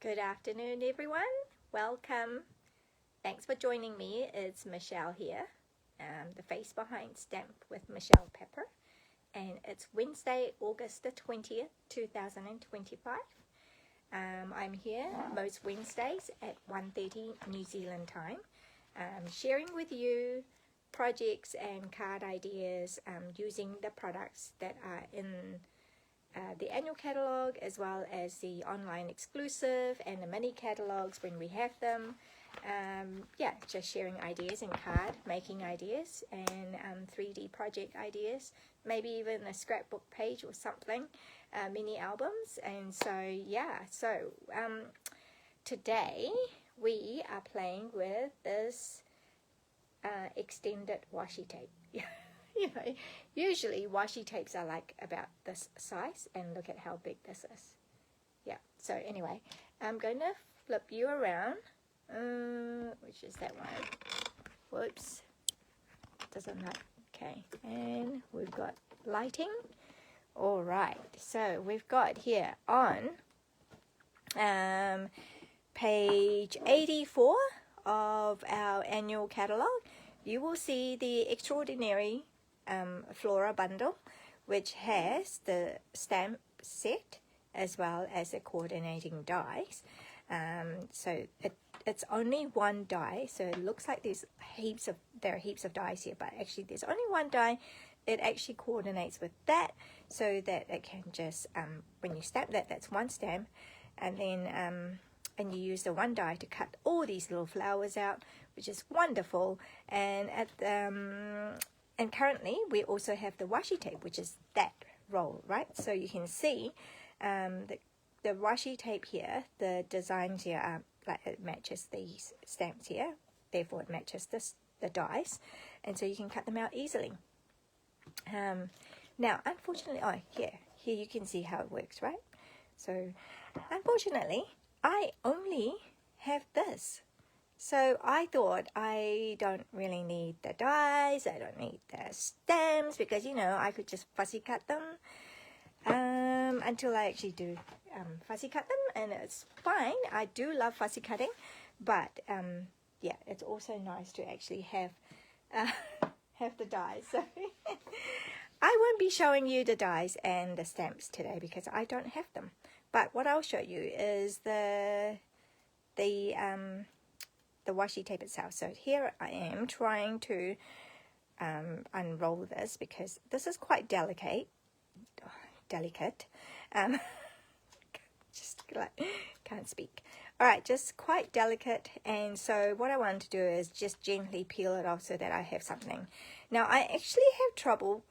Good afternoon, everyone. Welcome. Thanks for joining me. It's Michelle here, the face behind Stamp with Michelle Pepper. And it's Wednesday, August the 20th, 2025. I'm here most Wednesdays at 1:30 New Zealand time, sharing with you projects and card ideas using the products that are in the annual catalogue, as well as the online exclusive and the mini catalogues when we have them. Just sharing ideas and card making ideas and 3D project ideas, maybe even a scrapbook page or something, mini albums. And so today we are playing with this extended washi tape. You know, usually washi tapes are like about this size, and look at how big this is. Yeah, so anyway, I'm going to flip you around, which is that one. Whoops, doesn't like, okay, and we've got lighting. All right, so we've got here on page 84 of our annual catalogue, you will see the Extraordinary Flora bundle, which has the stamp set as well as the coordinating dies. So it's only one die, so it looks like there are heaps of dies here, but actually there's only one die. It actually coordinates with that, so that it can just when you stamp that's one stamp, and then and you use the one die to cut all these little flowers out, which is wonderful. And and currently we also have the washi tape, which is that roll, right? So you can see the washi tape here, the designs here are like it matches these stamps here, therefore it matches the dies, and so you can cut them out easily. Now unfortunately, here you can see how it works, right? So unfortunately I only have this. So I thought I don't really need the dies, I don't need the stamps, because, you know, I could just fussy cut them until I actually do fussy cut them, and it's fine. I do love fussy cutting, but yeah, it's also nice to actually have the dies. So I won't be showing you the dies and the stamps today because I don't have them. But what I'll show you is the washi tape itself. So here I am trying to unroll this because this is quite delicate. Just like can't speak. All right, just quite delicate, and so what I want to do is just gently peel it off so that I have something. Now I actually have trouble.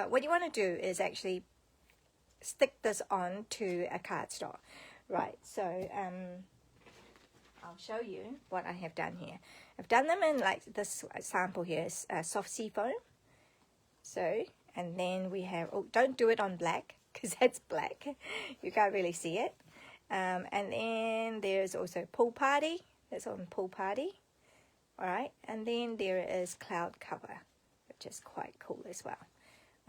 What you want to do is actually stick this on to a cardstock, right? So I'll show you what I have done here. I've done them in like this sample here is soft sea foam. So, and then we have, don't do it on black because that's black. You can't really see it. And then there's also Pool Party. That's on Pool Party. All right. And then there is Cloud Cover, which is quite cool as well.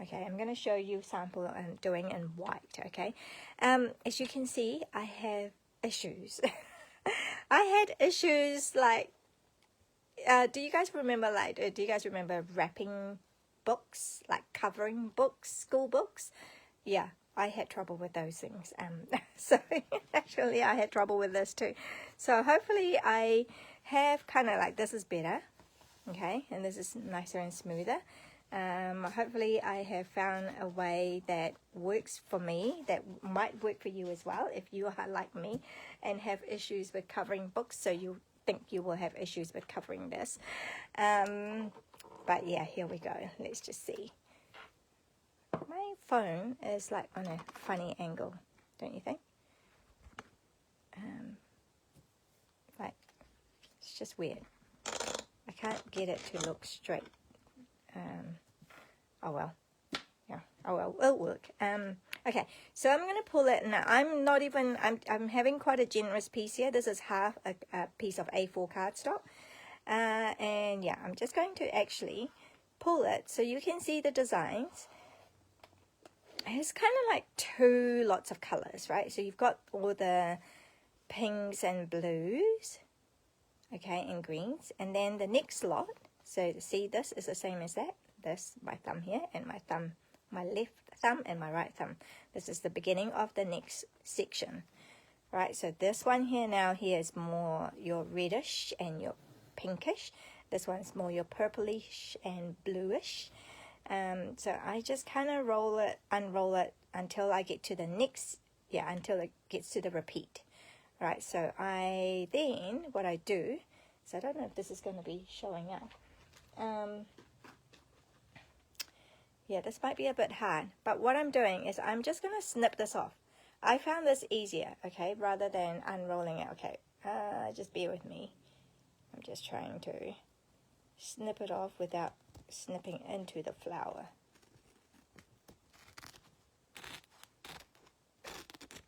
Okay, I'm going to show you a sample I'm doing in white, okay? As you can see, I have issues. I had issues like, do you guys remember wrapping books, like covering books, school books? Yeah, I had trouble with those things. So actually I had trouble with this too. So hopefully I have kind of like, this is better, okay? And this is nicer and smoother. Hopefully I have found a way that works for me, that might work for you as well if you are like me and have issues with covering books, so you think you will have issues with covering this. But yeah, here we go. Let's just see. My phone is like on a funny angle, don't you think? Like, it's just weird. I can't get it to look straight. Oh well, yeah, oh well, it'll work. Okay, so I'm going to pull it now. I'm having quite a generous piece here. This is half a piece of A4 cardstock, and yeah, I'm just going to actually pull it so you can see the designs. It's kind of like two lots of colors, right? So you've got all the pinks and blues, okay, and greens. And then the next lot, so see, this is the same as that. This, my thumb here, and my thumb, my left thumb and my right thumb. This is the beginning of the next section. Right, so this one here now, here is more your reddish and your pinkish. This one's more your purplish and bluish. So I just kind of roll it, unroll it until I get to the next, until it gets to the repeat. Right, so then what I do, so I don't know if this is going to be showing up. This might be a bit hard, but what I'm doing is I'm just going to snip this off. I found this easier, okay, rather than unrolling it. Okay, just bear with me. I'm just trying to snip it off without snipping into the flower.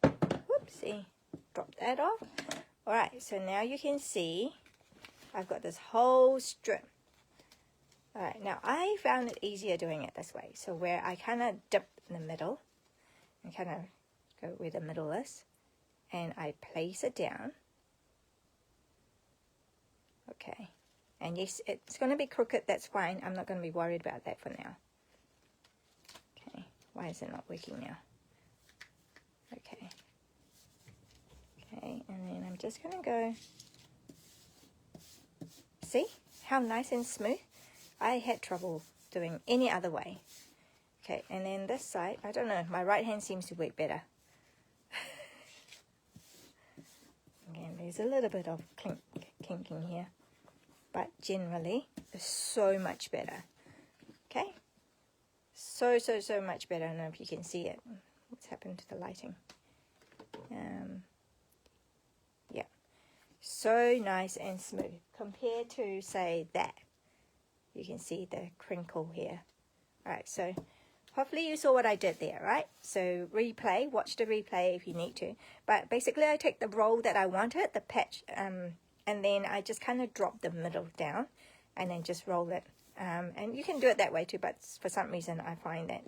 Whoopsie, drop that off. All right, so now you can see I've got this whole strip. All right, now I found it easier doing it this way. So where I kind of dip in the middle and kind of go where the middle is, and I place it down. Okay, and yes, it's going to be crooked, that's fine. I'm not going to be worried about that for now. Okay, why is it not working now? Okay, and then I'm just going to go, see how nice and smooth? I had trouble doing any other way. Okay, and then this side, I don't know, my right hand seems to work better. Again, there's a little bit of kinking here, but generally it's so much better. Okay, so much better. I don't know if you can see it. What's happened to the lighting? Yeah, so nice and smooth compared to, say, that. You can see the crinkle here. All right, so hopefully you saw what I did there, right? So watch the replay if you need to. But basically I take the roll that I wanted, the patch, and then I just kind of drop the middle down and then just roll it. And you can do it that way too, but for some reason I find that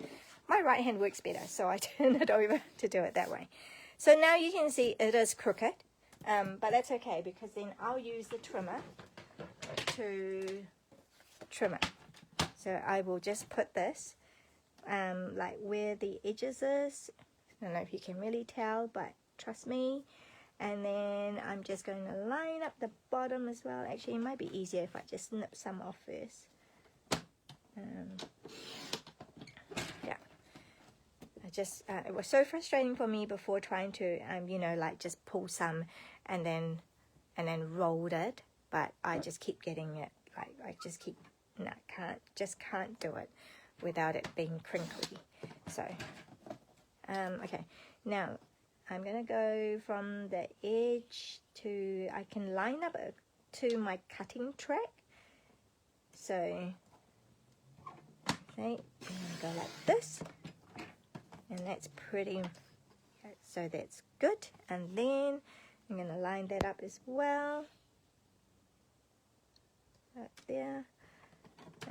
my right hand works better, so I turn it over to do it that way. So now you can see it is crooked, but that's okay because then I'll use the trimmer to trim it. So I will just put this like where the edges is. I don't know if you can really tell, but trust me. And then I'm just going to line up the bottom as well. Actually, it might be easier if I just snip some off first. It was so frustrating for me before trying to like just pull some and then rolled it, but I just keep getting it, like I just keep can't do it without it being crinkly. So okay, now I'm gonna go from the edge to, I can line up to my cutting track. So okay, I'm gonna go like this, and that's pretty, so that's good. And then I'm gonna line that up as well, right there.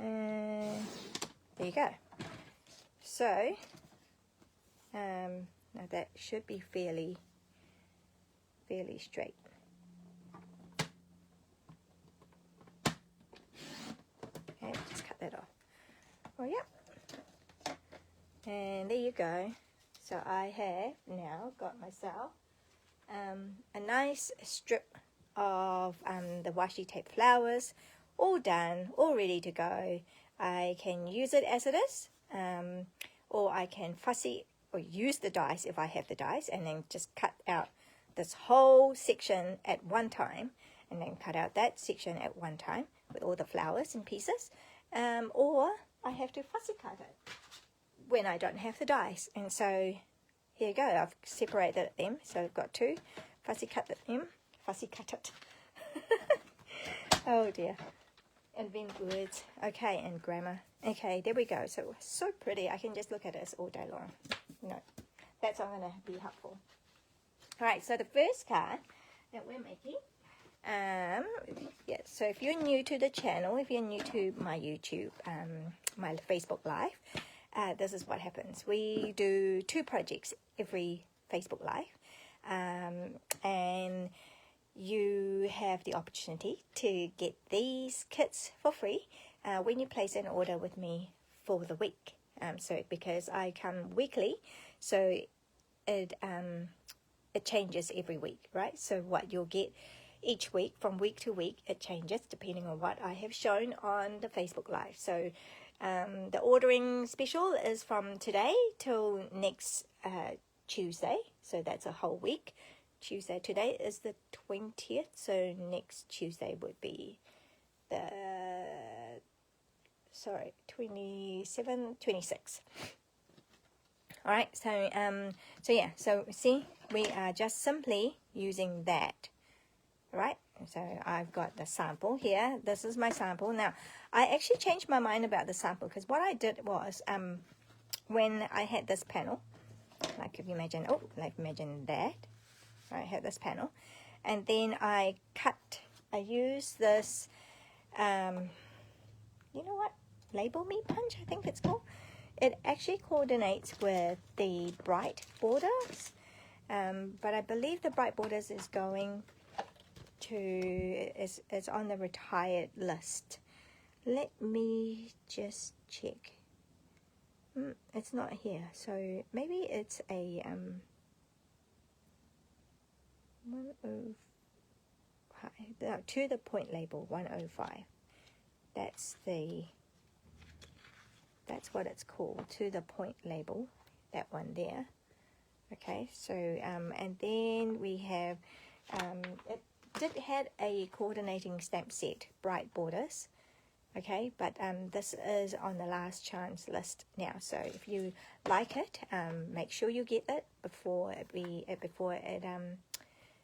And there you go. So now that should be fairly straight. Okay, just cut that off. Oh yeah, and there you go. So I have now got myself a nice strip of the washi tape flowers, all done, all ready to go. I can use it as it is, or I can fussy or use the dies if I have the dies, and then just cut out this whole section at one time, and then cut out that section at one time with all the flowers and pieces, or I have to fussy cut it when I don't have the dies. And so here you go, I've separated them, so I've got two, fussy cut it. Oh dear. Invent words. Okay, and grammar. Okay, there we go. So pretty. I can just look at this all day long. No, that's not going to be helpful. All right, so the first card that we're making, so if you're new to the channel, if you're new to my YouTube, my Facebook Live, this is what happens. We do 2 projects every Facebook Live. and you have the opportunity to get these kits for free when you place an order with me for the week. So because I come weekly, so it changes every week, right? So what you'll get each week, from week to week, it changes depending on what I have shown on the Facebook Live. So the ordering special is from today till next Tuesday, so that's a whole week. Tuesday, today is the 20th, so next Tuesday would be the 26. All right, so yeah, so see, we are just simply using that. Right, so I've got the sample here. This is my sample. Now, I actually changed my mind about the sample, because what I did was, when I had this panel, like if you imagine, imagine that, I had this panel, and then I used this, you know what, label me punch, I think it's called. It actually coordinates with the bright borders, but I believe the bright borders is going to, is on the retired list. Let me just check. It's not here, so maybe it's a 105, to the point label 105. That's what it's called, to the point label, that one there. Okay, so and then we have it did had a coordinating stamp set, bright borders. Okay, but this is on the last chance list now, so if you like it, make sure you get it before it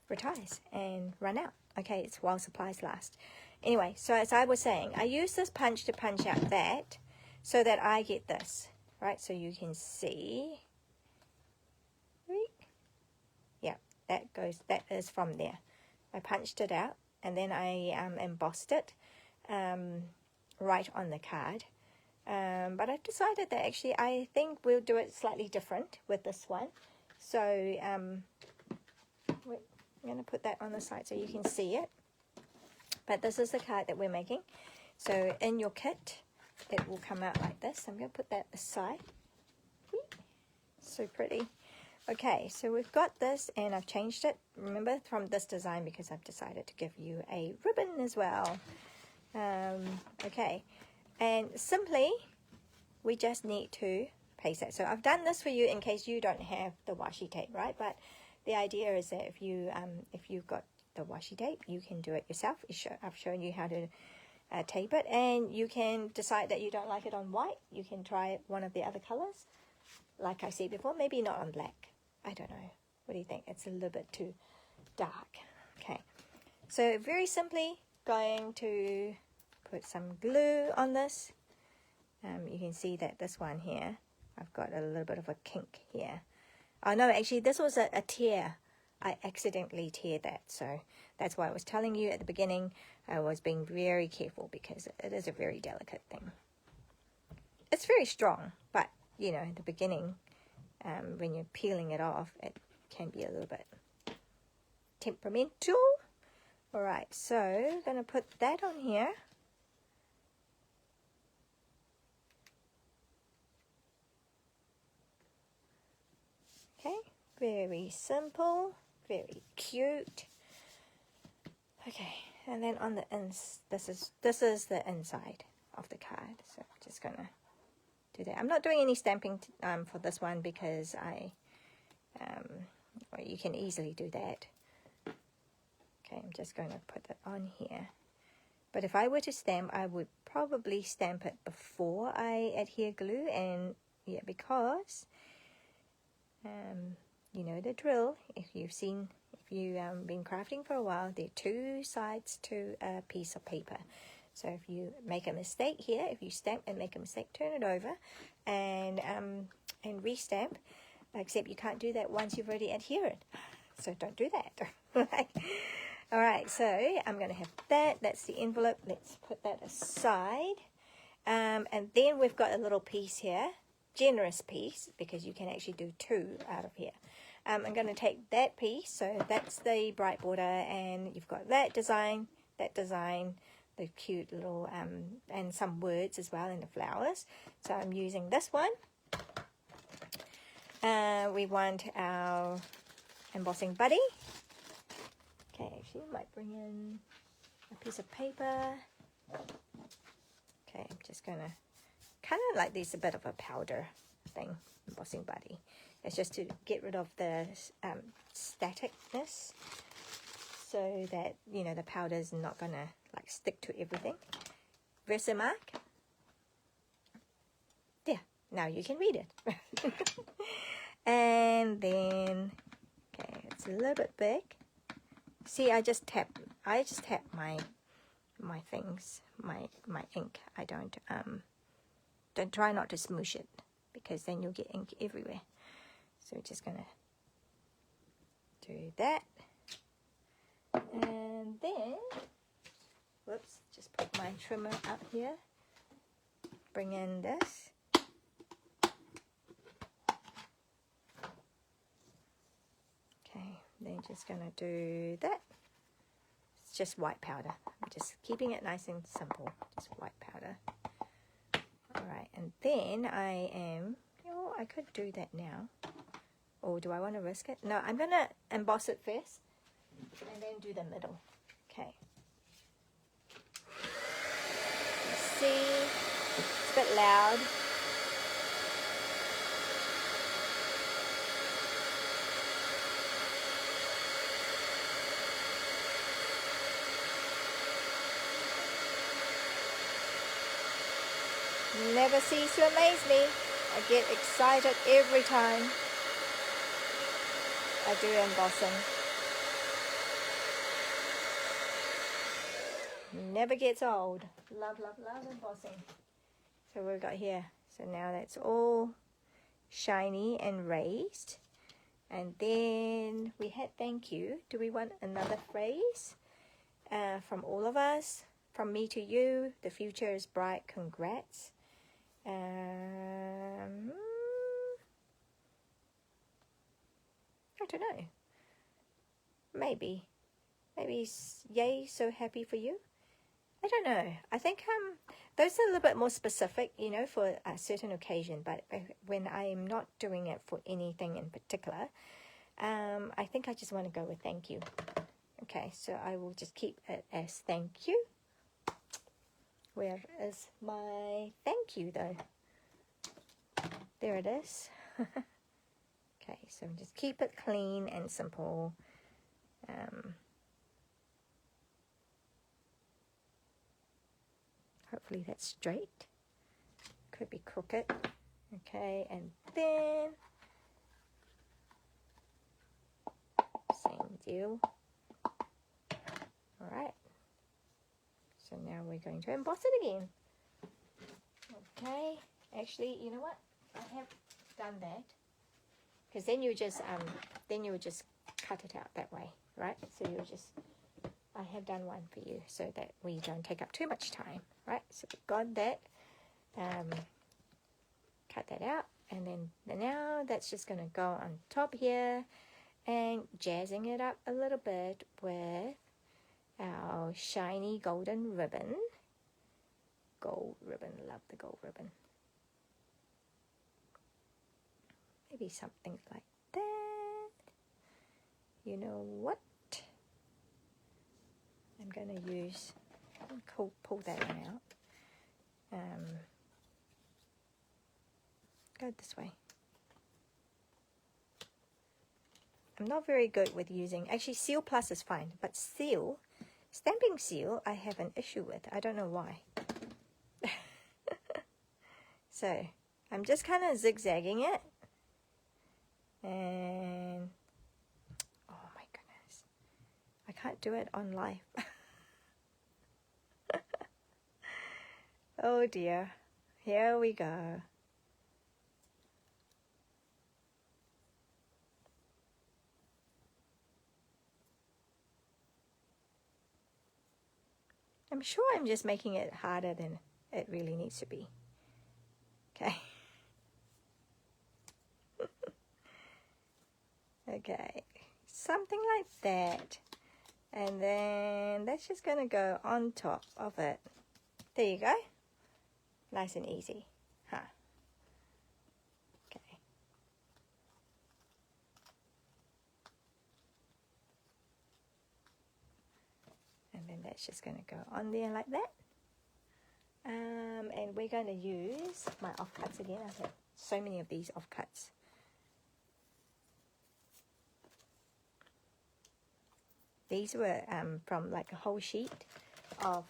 retires and run out. Okay, it's while supplies last. Anyway, so as I was saying, I use this punch to punch out that, so that I get this, right? So you can see, yeah, that is from there. I punched it out, and then I embossed it right on the card. But I've decided that actually I think we'll do it slightly different with this one. So I'm going to put that on the side so you can see it. But this is the card that we're making. So in your kit, it will come out like this. I'm going to put that aside. So pretty. Okay, so we've got this, and I've changed it, remember, from this design, because I've decided to give you a ribbon as well. Okay, and simply we just need to paste that. So I've done this for you in case you don't have the washi tape, right? But the idea is that if you've got the washi tape, you can do it yourself. I've shown you how to tape it, and you can decide that you don't like it on white. You can try one of the other colors, like I said before, maybe not on black. I don't know. What do you think? It's a little bit too dark. Okay, so very simply going to put some glue on this. You can see that this one here, I've got a little bit of a kink here. Oh no, actually this was a tear. I accidentally teared that, so that's why I was telling you at the beginning I was being very careful, because it is a very delicate thing. It's very strong, but you know, at the beginning, when you're peeling it off, it can be a little bit temperamental. Alright, so I'm going to put that on here. Okay, very simple, very cute. Okay, and then on the this is the inside of the card. So I'm just gonna do that. I'm not doing any stamping for this one, because well, you can easily do that. Okay, I'm just going to put it on here. But if I were to stamp, I would probably stamp it before I adhere glue, and yeah, because you know the drill. If you've been crafting for a while, there are two sides to a piece of paper. So if you make a mistake here, if you stamp and make a mistake, turn it over and restamp. Except you can't do that once you've already adhered. So don't do that. Right? All right, so I'm going to have that. That's the envelope. Let's put that aside. And then we've got a little piece here. Generous piece, because you can actually do two out of here. I'm going to take that piece, so that's the bright border, and you've got that design, the cute little, and some words as well in the flowers. So I'm using this one. We want our embossing buddy. Okay, actually I might bring in a piece of paper. Okay, I'm just going to kind of like this, a bit of a powder thing, embossing buddy. It's just to get rid of the staticness, so that, you know, the powder is not going to like stick to everything. Versamark. There, now you can read it. And then, okay, it's a little bit big. See, I just tap my things, my ink. I don't try not to smoosh it, because then you'll get ink everywhere. So we're just gonna do that, and then, whoops, just put my trimmer up here. Bring in this. Okay, then just gonna do that. It's just white powder. I'm just keeping it nice and simple. Just white powder. Alright, and then I could do that now. Or do I want to risk it? No, I'm going to emboss it first and then do the middle. Okay. See, it's a bit loud. Never cease to amaze me. I get excited every time I do embossing. Never gets old. Love, love, love embossing. So we've got here. So now that's all shiny and raised. And then we had thank you. Do we want another phrase? From all of us. From me to you. The future is bright. Congrats. I don't know. Maybe yay, so happy for you. I don't know. I think those are a little bit more specific, you know, for a certain occasion. But when I'm not doing it for anything in particular, I think I just want to go with thank you. Okay, so I will just keep it as thank you. Where is my thank you though? There it is. Okay, so just keep it clean and simple. Hopefully that's straight. Could be crooked. Okay, and then same deal. All right. So now we're going to emboss it again. Okay. Actually, you know what? I have done that. Because then you just cut it out that way, right? So you just, I have done one for you so that we don't take up too much time, right? So we've got that, cut that out, and then now that's just going to go on top here, and jazzing it up a little bit with our shiny golden ribbon. Gold ribbon, love the gold ribbon. Maybe something like that. You know what? I'm going to use, pull that one out. Go this way. I'm not very good with using, actually Seal Plus is fine, but Seal, stamping Seal, I have an issue with. I don't know why. So, I'm just kind of zigzagging it. And, oh my goodness, I can't do it on live. Oh dear, here we go. I'm sure I'm just making it harder than it really needs to be. Okay. Okay, something like that. And then that's just going to go on top of it. There you go. Nice and easy. Huh. Okay. And then that's just going to go on there like that. And we're going to use my offcuts again. I've had so many of these offcuts. These were from like a whole sheet of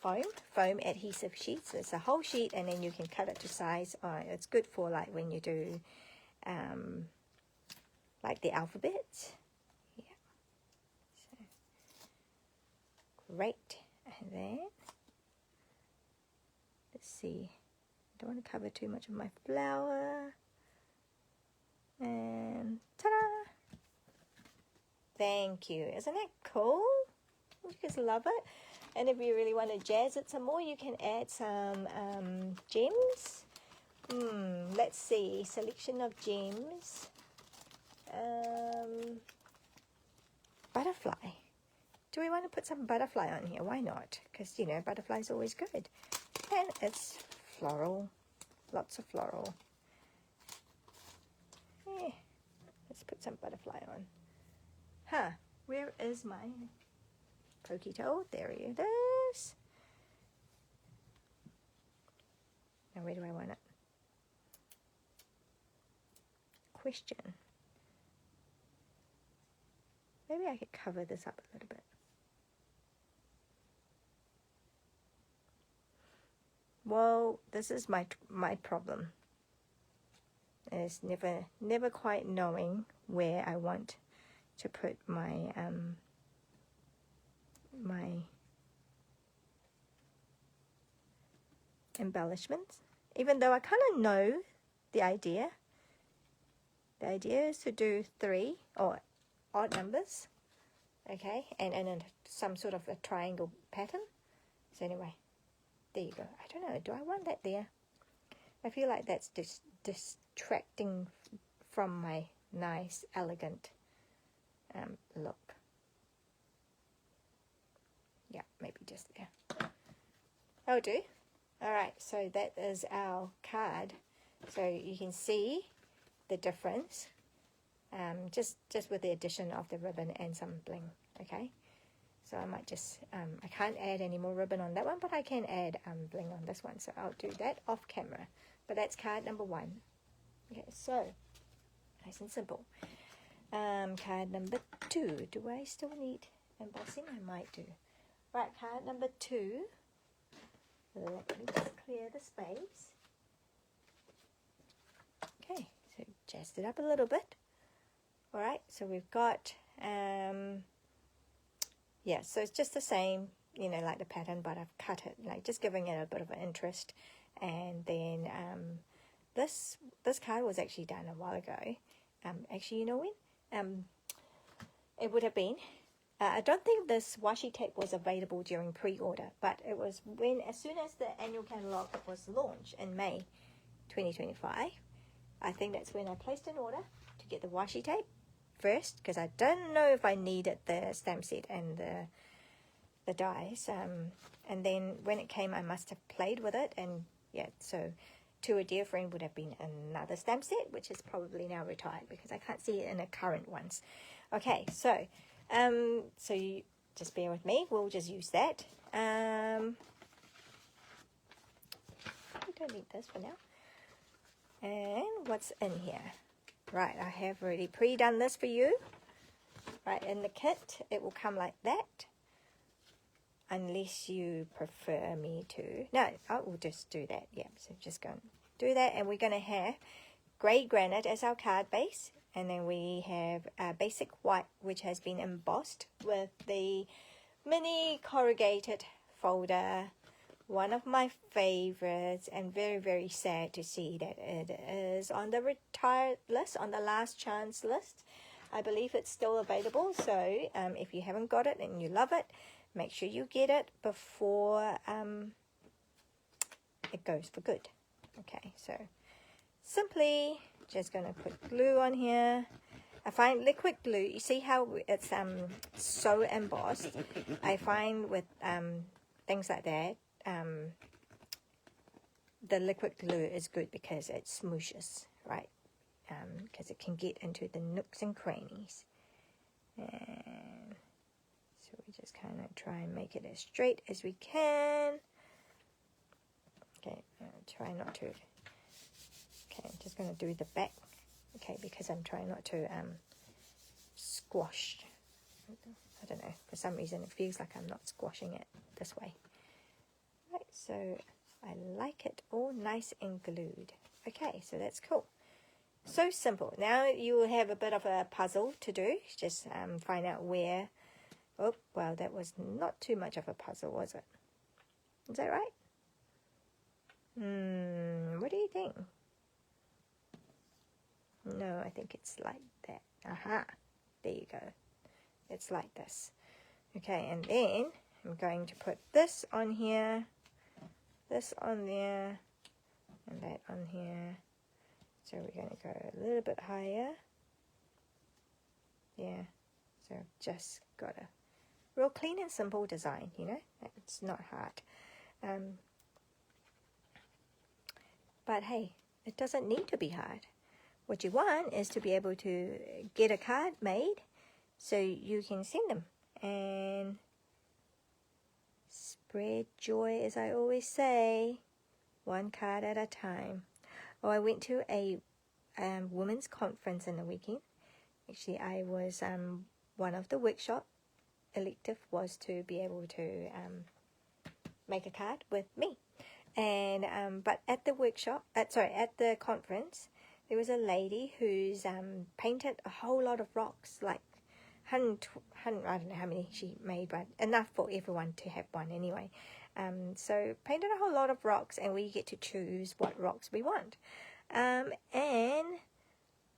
foam adhesive sheets. So it's a whole sheet, and then you can cut it to size. It's good for like when you do like the alphabet. Yeah. So great. And then let's see. I don't want to cover too much of my flower. And ta-da! Thank you. Isn't that cool? You just love it. And if you really want to jazz it some more, you can add some gems. Let's see. Selection of gems. Butterfly. Do we want to put some butterfly on here? Why not? Because, you know, butterfly is always good. And it's floral. Lots of floral. Yeah. Let's put some butterfly on. Huh, where is my pokey toe? There it is. Now where do I want it? Question. Maybe I could cover this up a little bit. Well, this is my problem. Is never quite knowing where I want to put my my embellishments, even though I kind of know the idea. The idea is to do 3 or odd numbers, okay, and in some sort of a triangle pattern. So anyway, there you go. I don't know, do I want that there? I feel like that's just distracting from my nice, elegant look. Yeah, maybe just there. That'll do. Alright, so that is our card. So you can see the difference, just with the addition of the ribbon and some bling, okay? So I might just, I can't add any more ribbon on that one, but I can add bling on this one. So I'll do that off camera. But that's card number 1. Okay, so nice and simple. Card number 2. Do I still need embossing? I might do. Right, card number 2. Let me just clear the space. Okay, so jazzed it up a little bit. Alright, so we've got, yeah, so it's just the same, you know, like the pattern, but I've cut it, like just giving it a bit of an interest. And then this card was actually done a while ago. Actually, you know when? It would have been. I don't think this washi tape was available during pre-order, but it was as soon as the annual catalogue was launched in May 2025. I think that's when I placed an order to get the washi tape first, because I don't know if I needed the stamp set and the dies. And then when it came, I must have played with it, and yeah, so To a Dear Friend would have been another stamp set, which is probably now retired because I can't see it in the current ones. Okay, so so you just bear with me. We'll just use that. We don't need this for now. And what's in here? Right, I have already pre-done this for you. Right, in the kit, it will come like that. Unless you prefer me to. No, I will just do that. Yeah, so just go and do that. And we're going to have grey granite as our card base. And then we have a basic white, which has been embossed with the mini corrugated folder. One of my favorites, and very, very sad to see that it is on the retired list, on the last chance list. I believe it's still available. So if you haven't got it and you love it, make sure you get it before it goes for good. Okay, so simply just going to put glue on here. I find liquid glue, you see how it's so embossed? I find with things like that, the liquid glue is good because it smooshes, right? Because it can get into the nooks and crannies. And so we just kind of try and make it as straight as we can. Okay, try not to. Okay, I'm just going to do the back. Okay, because I'm trying not to squash. I don't know, for some reason it feels like I'm not squashing it this way. Right, so I like it all nice and glued. Okay, so that's cool. So simple. Now you will have a bit of a puzzle to do. Just find out where. Oh, well, that was not too much of a puzzle, was it? Is that right? What do you think? No, I think it's like that. Aha, there you go. It's like this. Okay, and then I'm going to put this on here, this on there, and that on here. So we're going to go a little bit higher. Yeah, so just got a real clean and simple design, you know. It's not hard. But hey, it doesn't need to be hard. What you want is to be able to get a card made so you can send them and spread joy, as I always say, one card at a time. Oh, I went to a women's conference in the weekend. Actually, I was one of the workshop elective was to be able to make a card with me. And but at the workshop, at the conference, there was a lady who's painted a whole lot of rocks, like 100, I don't know how many she made, but enough for everyone to have one anyway. So painted a whole lot of rocks, and we get to choose what rocks we want. And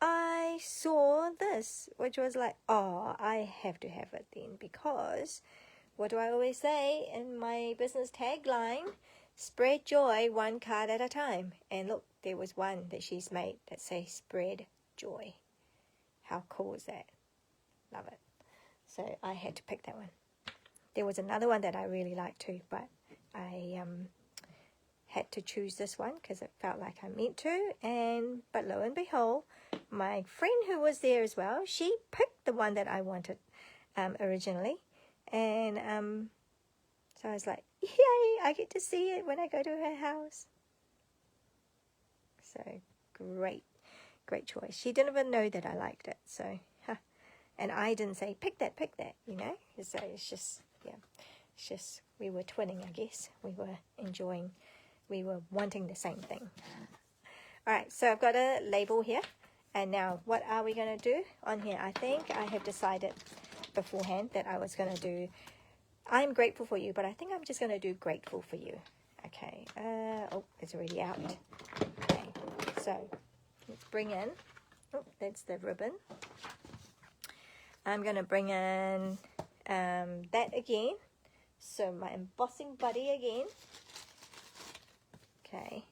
I saw this, which was like, oh, I have to have it then, because what do I always say in my business tagline? Spread joy one card at a time. And look, there was one that she's made that says spread joy. How cool is that? Love it. So I had to pick that one. There was another one that I really liked too, but I had to choose this one because it felt like I meant to. But lo and behold, my friend who was there as well, she picked the one that I wanted originally. And so I was like, yay, I get to see it when I go to her house. So great choice. She didn't even know that I liked it. So, and I didn't say, pick that, you know. So it's just, yeah, it's just, we were twinning, I guess. We were wanting the same thing. All right, so I've got a label here. And now what are we going to do on here? I think I have decided beforehand that I was going to do, I'm grateful for you, but I think I'm just going to do grateful for you. Okay, oh, it's already out. Okay, so let's bring in, oh, that's the ribbon. I'm going to bring in that again. So my embossing buddy again. Okay,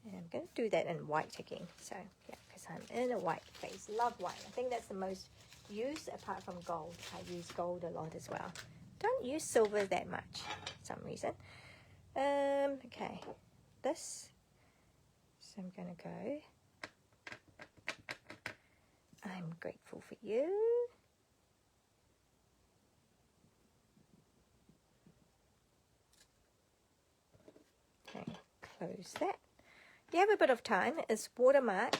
and I'm going to do that in white again. So, yeah, because I'm in a white face. Love white. I think that's the most used apart from gold. I use gold a lot as well. Don't use silver that much for some reason. Okay, this. So I'm going to go. I'm grateful for you. Okay, close that. You have a bit of time. It's watermark.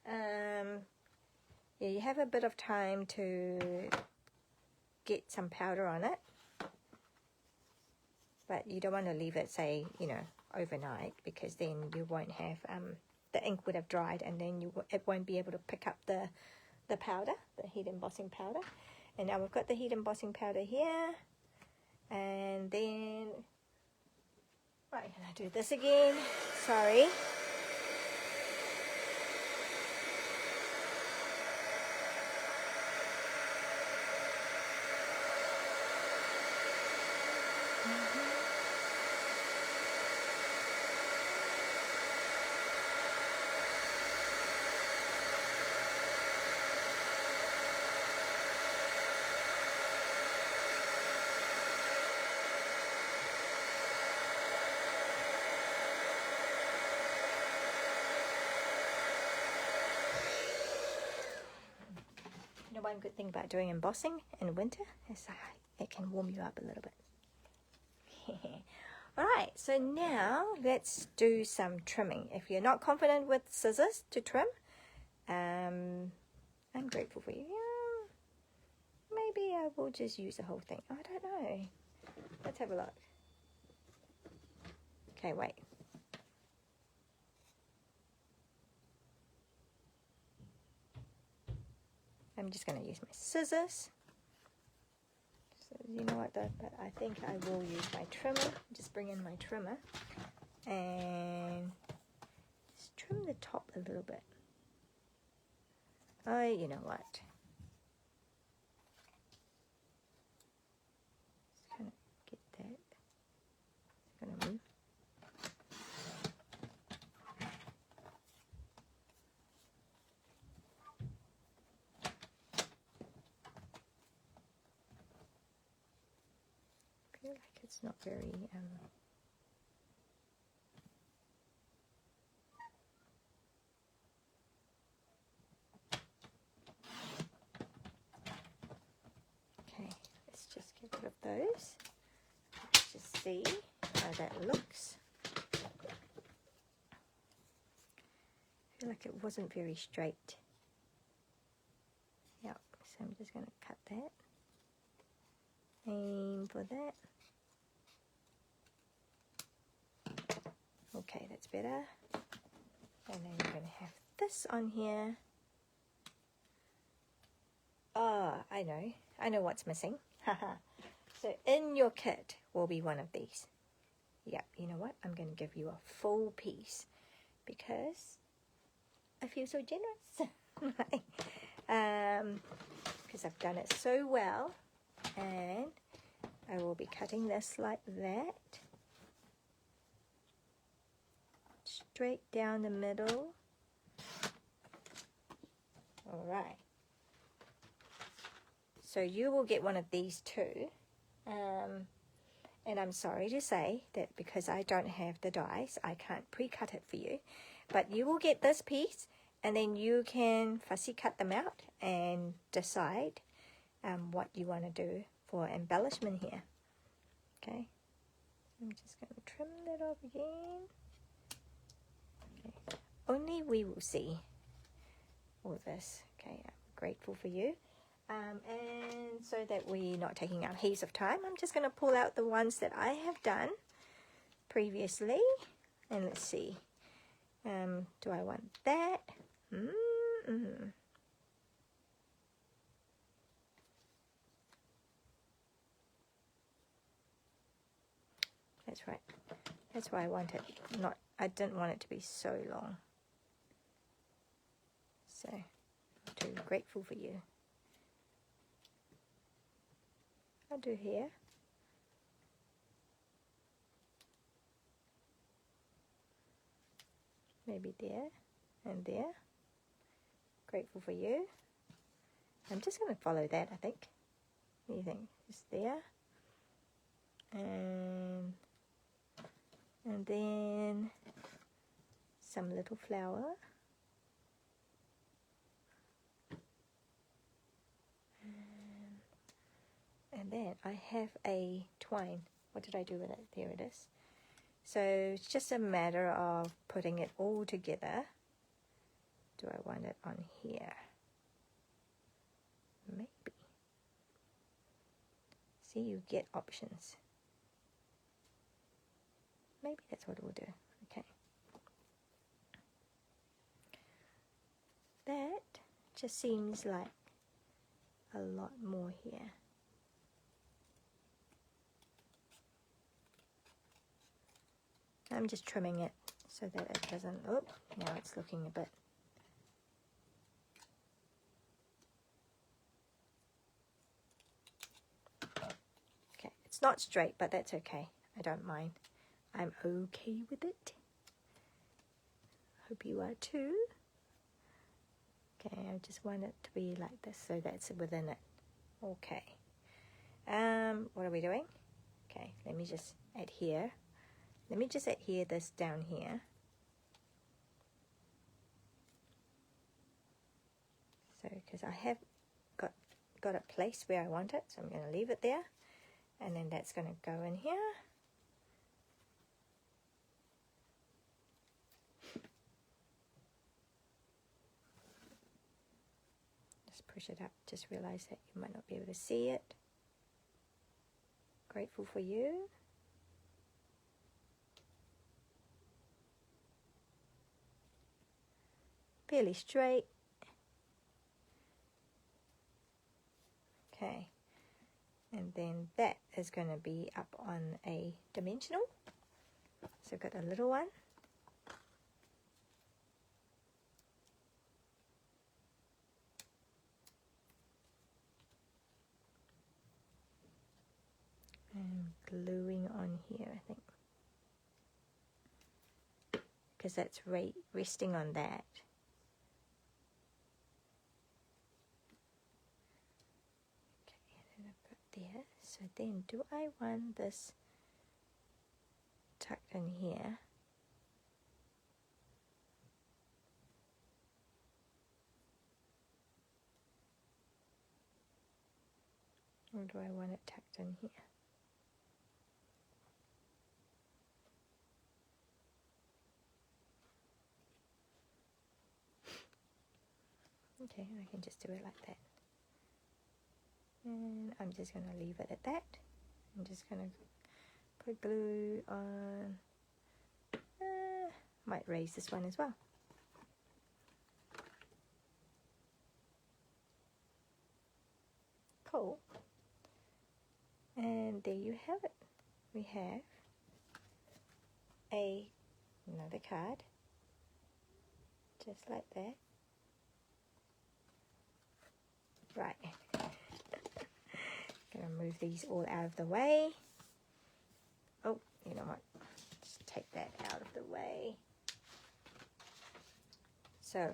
Yeah, you have a bit of time to get some powder on it. But you don't want to leave it, say, you know, overnight, because then you won't have, the ink would have dried, and then it won't be able to pick up the powder, the heat embossing powder. And now we've got the heat embossing powder here. And then, right, can I do this again? Sorry. And one good thing about doing embossing in winter is it can warm you up a little bit. Alright, so now let's do some trimming. If you're not confident with scissors to trim, I'm grateful for you. Maybe I will just use the whole thing. I don't know. Let's have a look. Okay, wait. I'm just going to use my scissors. So you know what, but I think I will use my trimmer. Just bring in my trimmer and just trim the top a little bit. Oh, you know what? Just kind of get that. It's going to move. I feel like it's not very okay, let's just get rid of those. Let's just see how that looks. I feel like it wasn't very straight. Yep, so I'm just going to cut that. Aim for that. Okay, that's better. And then you're going to have this on here. Ah, I know what's missing. Haha. So in your kit will be one of these. Yep, you know what? I'm going to give you a full piece because I feel so generous. Because I've done it so well. And I will be cutting this like that. Straight down the middle. Alright. So you will get one of these too. And I'm sorry to say that because I don't have the dies, I can't pre-cut it for you. But you will get this piece and then you can fussy cut them out and decide what you want to do for embellishment here. Okay. I'm just going to trim that off again. Okay. Only we will see all this. Okay, I'm grateful for you. And so that we're not taking up heaps of time, I'm just going to pull out the ones that I have done previously. And let's see. Do I want that? That's right. That's why I want it. I didn't want it to be so long. So, I'm too grateful for you. I'll do here. Maybe there and there. Grateful for you. I'm just going to follow that, I think. What do you think? Just there. And then some little flower. And then I have a twine. What did I do with it? There it is. So it's just a matter of putting it all together. Do I want it on here? Maybe. See, you get options. Maybe that's what we'll do. Okay. That just seems like a lot more here. I'm just trimming it so that it doesn't, oh, now it's looking a bit. Okay, it's not straight, but that's okay. I don't mind. I'm okay with it. Hope you are too. Okay, I just want it to be like this so that's within it. Okay. What are we doing? Okay, let me just adhere. Let me just adhere this down here. So, because I have got got it placed where I want it, so I'm going to leave it there, and then that's going to go in here. Just push it up. Just realize that you might not be able to see it. Grateful for you. Fairly straight. Okay, and then that is going to be up on a dimensional. So I've got a little one. And gluing on here, I think, because that's resting on that. There. So then do I want this tucked in here? Or do I want it tucked in here? Okay, I can just do it like that. And I'm just going to leave it at that. I'm just going to put glue on. Might raise this one as well. Cool. And there you have it. We have another card, just like that. Right. Gonna move these all out of the way. Oh, you know what? Just take that out of the way. So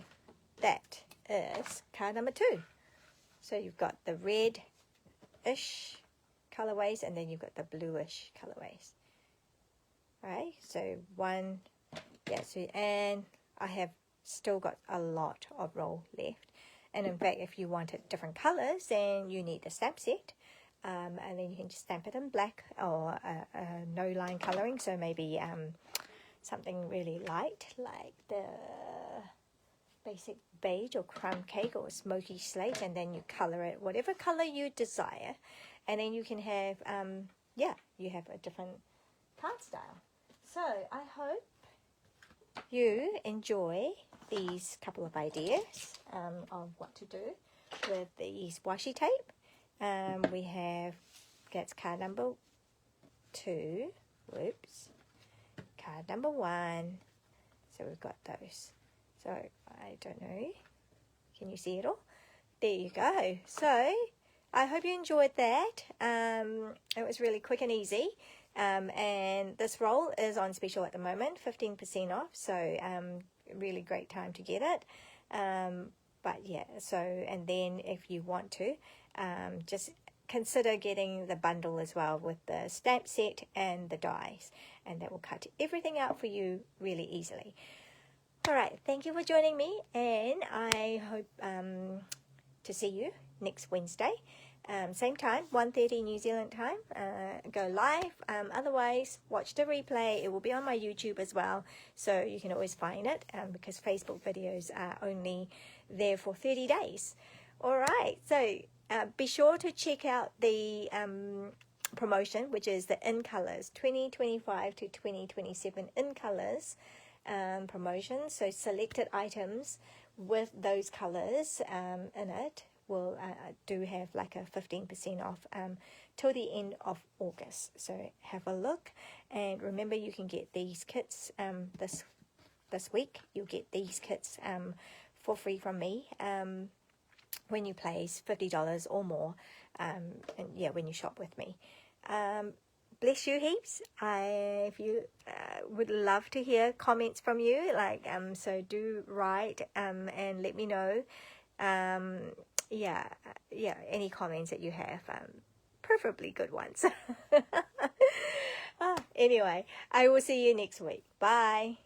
that is card number 2. So you've got the red-ish colorways, and then you've got the bluish colorways. Right. So one, yeah. So and I have still got a lot of roll left. And in fact, if you wanted different colors, then you need the stamp set. And then you can just stamp it in black or no line coloring. So maybe something really light like the basic beige or crumb cake or smoky slate. And then you color it whatever color you desire. And then you can have, you have a different card style. So I hope you enjoy these couple of ideas of what to do with these washi tape. We have, that's card number 2, whoops, card number 1, so we've got those. So I don't know, can you see it all? There you go. So I hope you enjoyed that. It was really quick and easy. And this roll is on special at the moment, 15% off, so really great time to get it. But yeah, so, and then if you want to, just consider getting the bundle as well with the stamp set and the dies, and that will cut everything out for you really easily. All right, thank you for joining me, and I hope to see you next Wednesday. Same time, 1:30 New Zealand time, go live. Otherwise, watch the replay. It will be on my YouTube as well, so you can always find it because Facebook videos are only there for 30 days. All right, so be sure to check out the promotion, which is the In Colors 2025 to 2027 In Colors promotion. So selected items with those colors in it will do have like a 15% off till the end of August. So have a look, and remember you can get these kits this week. You'll get these kits for free from me when you place $50 or more, and yeah, when you shop with me. Bless you heaps. If you would love to hear comments from you, like so do write and let me know. Any comments that you have, preferably good ones. Anyway, I will see you next week. Bye.